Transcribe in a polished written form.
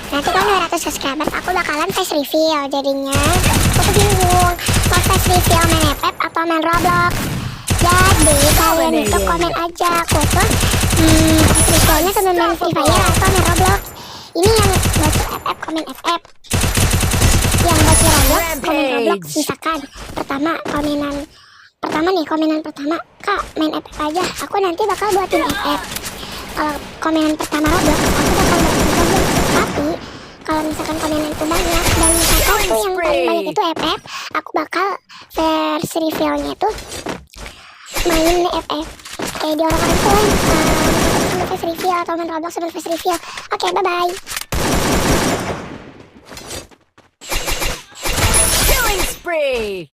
Nanti kan 200 subscribers aku bakalan face reveal. Jadinya aku bingung mau face reveal main FF atau main Roblox. Jadi kalian itu komen aja aku tuh face revealnya sebelum main Free Fire atau main Roblox. Ini yang bocil FF komen FF, yang bocil Roblox komen Roblox. Misalkan komenan pertama kak main FF aja, aku nanti bakal buatin FF. Kalau komenan pertama Roblox aku bakal buatin Roblox. Tapi kalau misalkan komenan itu banyak dan misalkan tuh yang paling banyak itu FF, aku bakal versi revealnya itu main FF kayak di orang-orang tuh sama face reveal atau main Roblox sebelum face reveal. Oke, bye bye. Killing spree!